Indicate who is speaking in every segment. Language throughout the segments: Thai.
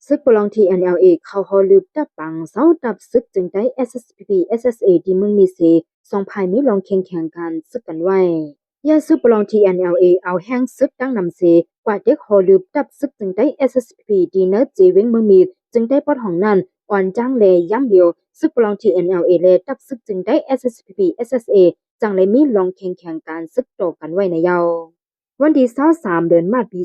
Speaker 1: ซึกปลอง TNLA เข้าฮอลืบดับปังเสาดับซึกจึงได้ SSPP SSA ที่เมืองมีเสสองภายมีลองแข่งกันซึกกันไว้ยาซึกปลอง TNLA เอาแห้งซึกตั้งนำเสกว่าเด็กฮอลืบดับซึกจึงได้ SSPP ดีเนอเจเวงเมืองมีจึงได้ปอดของนั้นอ่อนจ้างเลยย้ำเดียวซึกปลอง TNLA เลยดับซึกจึงได้ SSPP SSA จังเลยมีลองแข่งกันซึกโตกันไว้ในเยาวันที่23เดือนมาปี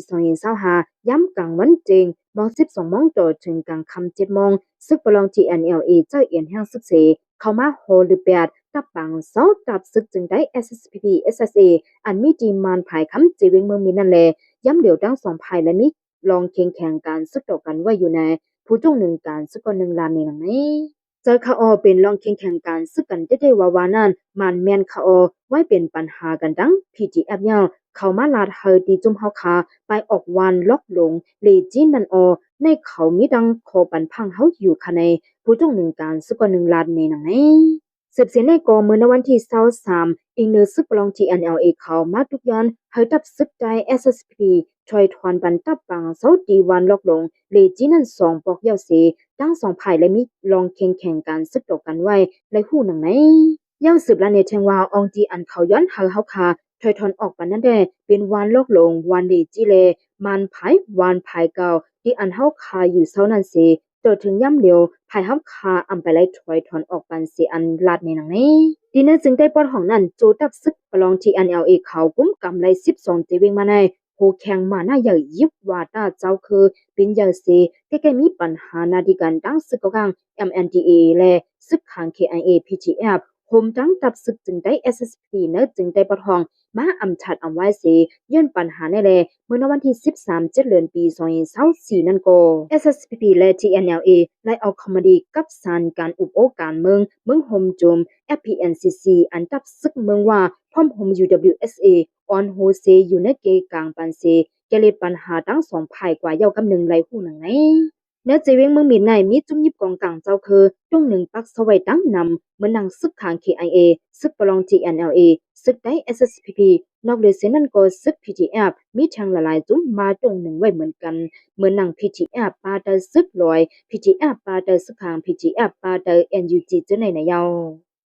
Speaker 1: 2025ย้ำกลางวันเจงมอง12โมงต่อถึงกลางค่ำ7โมงซึกปลอง TNLA เจ้าเอียนแห่งซึกเสเข้ามาโฮหรือแปดตับปังเสาตับซึกจึงได้ SSPP SSA อันมีดีมานภายคำเจวิงเมืองมีนั่นแลย้ำเดี๋ยวทั้งสองภายและมีลองแข่งการซึกต่อกันไว้อยู่ในผู้จงหนึ่งการซึกก็หนึ่งลานในหลังนี้เจอคาออเป็นลองแข่งการซึกกันได้วานั่นมันแมนคาออไว้เป็นปัญหากันดัง PGF ยาวเขามาลาดเฮอดีจุ่มเฮาคาไปออกวันล็อกลงเลจินนันออในเขามีดังโคปันพังเฮาอยู่ค่ะในผู้จงหนึ่งการซึกก็หนึ่งลานในหนังนี้สืบเสียในกอเมื่อวันที่23อิงเนอร์ซึกปลอง TNLA เขามาทุกย้อนเฮอดับซึกใจ SSP ถอยทวนบันตับปังเซาดีวันล็อกลงเลจินันสองปอกเยาเสตั้งสองภายและมีลองแข่งกันซึกต่อกันไว้และหู้หนังไหนย่างสืบละเนเชงวาอองจีอันเขาย้อนเฮาคาถอยทอนออกปันนั่นแดเป็นวันล็อกลงวันเลจิเลมันภายวันภายเก่าที่อันเฮาคาอยู่เซานั่นเสจนถึงย่ำเร็วภายเฮาคาอำไปไล่ถอยทอนออกปันเสอันลาดในหนังนี้ดีเนจึงได้ปอดของนั้นโจดับซึกปลอง TNLA เขากุ้มกำไล12เจวิงมาในโหแข่งมาหน้าใหญ่ยิบว่าตาเจ้าคือเป็นอย่างเสใกล้ๆมีปัญหานาดีกันดังซึกกัง MNDA และซึกขาง KIA PGF โฮมดังดับซึกจึงได้ SSP เนจึงได้ปอดของมาอำชัดอำไว้เสย้อนปัญหาในแลเมื่อวันที่13เดือนปี2024นั่นก็ SSPP และ TNLA ไล่เอาคอมมดีกับสารการอุปโอการเมืองโฮมโจม FPNCC อันดับซึกเมืองว่าพร้อมโฮม UWSA ออนโฮเซอยู่ในเกกลางปันเซแกเลปัญหาทั้งสองภายกว่าเย้ากำหนึ่งไหลหูหนังไหนเนื้อเจเวงเมืองมีในมีจุ่มยิบกองกลางเจ้าคือตรงหนึ่งปักสวัยตั้งนำเมื่อนังซึกขาง KIA ซึกปลอง TNLA ซึกได้ SSPP นอกเลยเสนั้นก็ซึก PTF มีทางละลายจุ่มมาตรงหนึ่งไว้เหมือนกันเมื่อนัง PTF ปาเตอซึกลอย PTF ปาเตอซึกขาง PTF ปาเตอ NUG เจ้าในนายาว